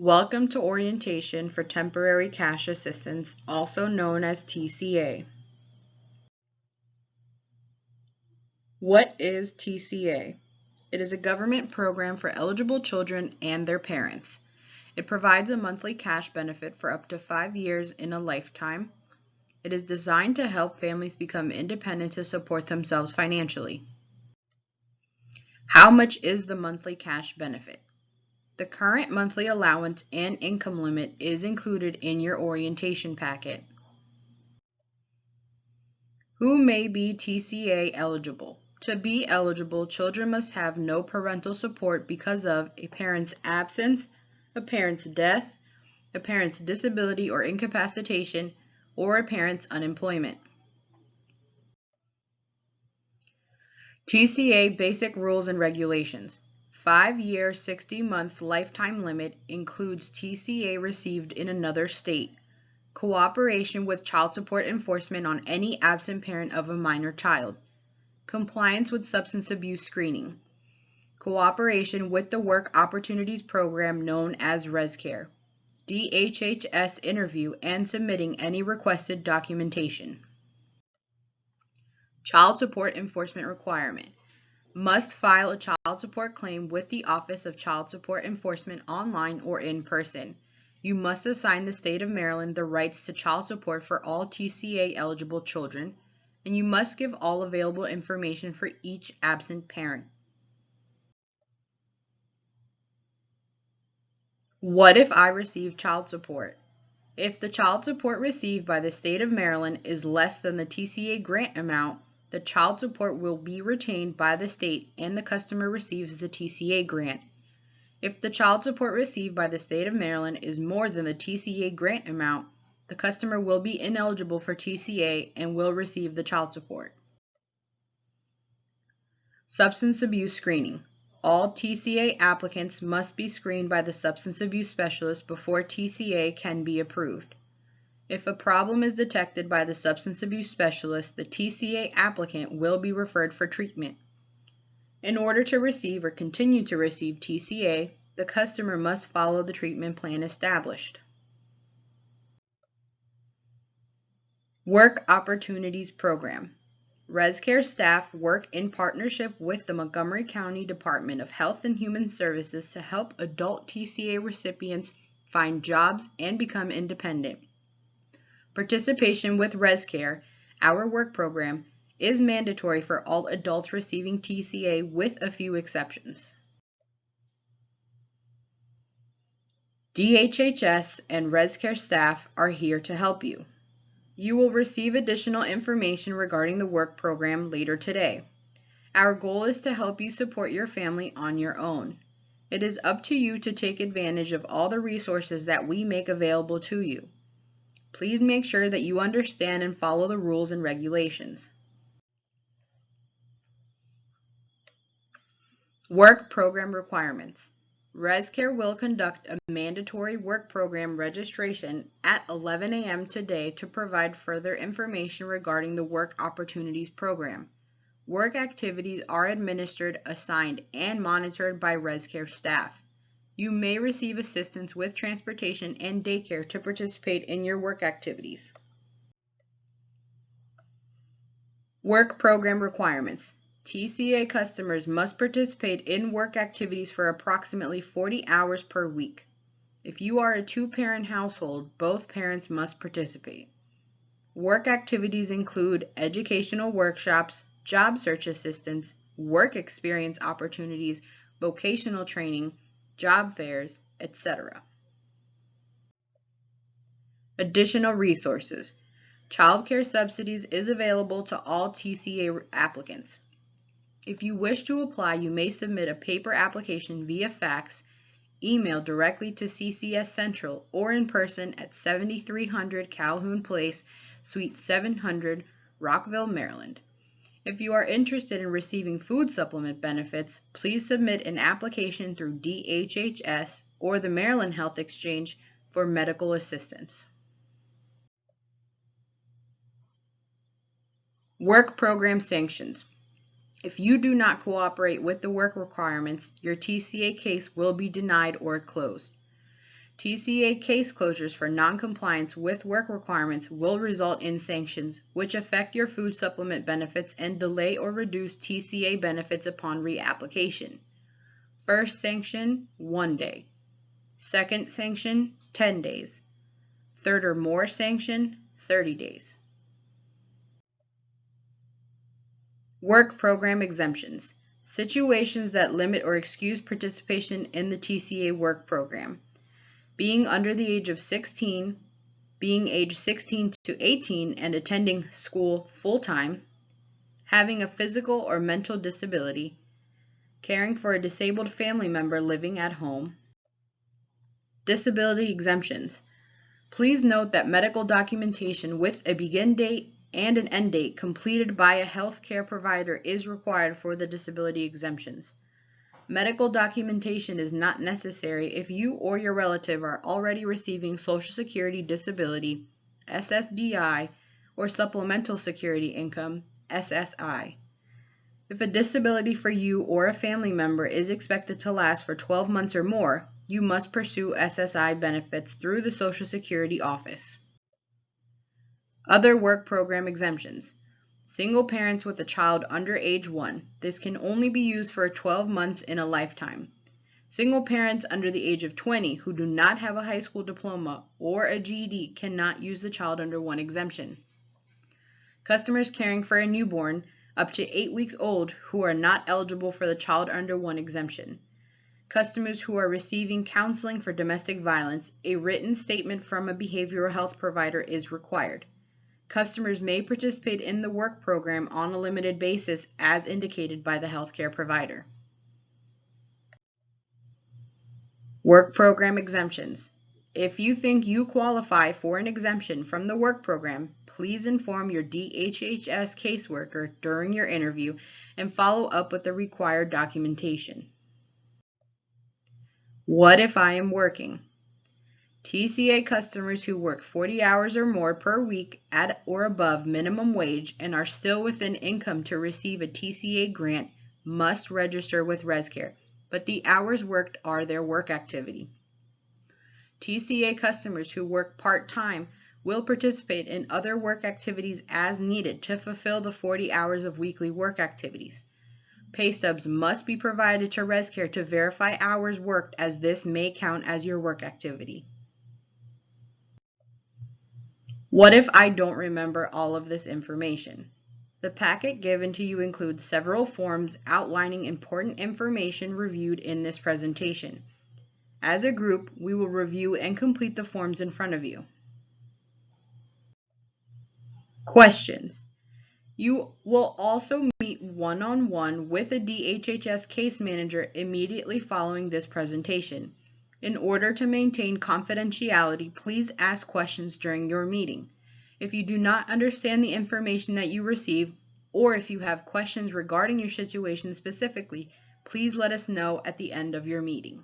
Welcome to Orientation for Temporary Cash Assistance, also known as TCA. What is TCA? It is a government program for eligible children and their parents. It provides a monthly cash benefit for up to 5 years in a lifetime. It is designed to help families become independent to support themselves financially. How much is the monthly cash benefit? The current monthly allowance and income limit is included in your orientation packet. Who may be TCA eligible? To be eligible, children must have no parental support because of a parent's absence, a parent's death, a parent's disability or incapacitation, or a parent's unemployment. TCA Basic Rules and Regulations. 5-year, 60-month lifetime limit includes TCA received in another state. Cooperation with child support enforcement on any absent parent of a minor child. Compliance with substance abuse screening. Cooperation with the Work Opportunities Program known as ResCare. DHHS interview and submitting any requested documentation. Child support enforcement requirement. Must file a child support claim with the Office of Child Support Enforcement online or in person. You must assign the state of Maryland the rights to child support for all TCA eligible children, and you must give all available information for each absent parent. What if I receive child support? If the child support received by the state of Maryland is less than the TCA grant amount, the child support will be retained by the state and the customer receives the TCA grant. If the child support received by the state of Maryland is more than the TCA grant amount, the customer will be ineligible for TCA and will receive the child support. Substance abuse screening. All TCA applicants must be screened by the substance abuse specialist before TCA can be approved. If a problem is detected by the substance abuse specialist, the TCA applicant will be referred for treatment. In order to receive or continue to receive TCA, the customer must follow the treatment plan established. Work Opportunities Program. ResCare staff work in partnership with the Montgomery County Department of Health and Human Services to help adult TCA recipients find jobs and become independent. Participation with ResCare, our work program, is mandatory for all adults receiving TCA with a few exceptions. DHHS and ResCare staff are here to help you. You will receive additional information regarding the work program later today. Our goal is to help you support your family on your own. It is up to you to take advantage of all the resources that we make available to you. Please make sure that you understand and follow the rules and regulations. Work program requirements. ResCare will conduct a mandatory work program registration at 11 a.m. today to provide further information regarding the Work Opportunities Program. Work activities are administered, assigned, and monitored by ResCare staff. You may receive assistance with transportation and daycare to participate in your work activities. Work program requirements. TCA customers must participate in work activities for approximately 40 hours per week. If you are a two-parent household, both parents must participate. Work activities include educational workshops, job search assistance, work experience opportunities, vocational training, job fairs, etc. Additional resources. Child care subsidies is available to all TCA applicants. If you wish to apply, you may submit a paper application via fax, email directly to CCS Central, or in person at 7300 Calhoun Place, Suite 700, Rockville, Maryland. If you are interested in receiving food supplement benefits, please submit an application through DHHS or the Maryland Health Exchange for medical assistance. Work program sanctions. If you do not cooperate with the work requirements, your TCA case will be denied or closed. TCA case closures for noncompliance with work requirements will result in sanctions, which affect your food supplement benefits and delay or reduce TCA benefits upon reapplication. First sanction, 1 day. Second sanction, 10 days. Third or more sanction, 30 days. Work program exemptions. Situations that limit or excuse participation in the TCA work program. Being under the age of 16, being age 16 to 18 and attending school full-time, having a physical or mental disability, caring for a disabled family member living at home. Disability exemptions. Please note that medical documentation with a begin date and an end date completed by a healthcare provider is required for the disability exemptions. Medical documentation is not necessary if you or your relative are already receiving Social Security Disability, SSDI, or Supplemental Security Income, SSI. If a disability for you or a family member is expected to last for 12 months or more, you must pursue SSI benefits through the Social Security office. Other work program exemptions. Single parents with a child under age 1. This can only be used for 12 months in a lifetime. Single parents under the age of 20 who do not have a high school diploma or a GED cannot use the child under 1 exemption. Customers caring for a newborn up to 8 weeks old who are not eligible for the child under 1 exemption. Customers who are receiving counseling for domestic violence, a written statement from a behavioral health provider is required. Customers may participate in the work program on a limited basis as indicated by the healthcare provider. Work program exemptions. If you think you qualify for an exemption from the work program, please inform your DHHS caseworker during your interview and follow up with the required documentation. What if I am working? TCA customers who work 40 hours or more per week at or above minimum wage and are still within income to receive a TCA grant must register with ResCare, but the hours worked are their work activity. TCA customers who work part-time will participate in other work activities as needed to fulfill the 40 hours of weekly work activities. Pay stubs must be provided to ResCare to verify hours worked, as this may count as your work activity. What if I don't remember all of this information? The packet given to you includes several forms outlining important information reviewed in this presentation. As a group, we will review and complete the forms in front of you. Questions. You will also meet one-on-one with a DHHS case manager immediately following this presentation. In order to maintain confidentiality, please ask questions during your meeting. If you do not understand the information that you receive, or if you have questions regarding your situation specifically, please let us know at the end of your meeting.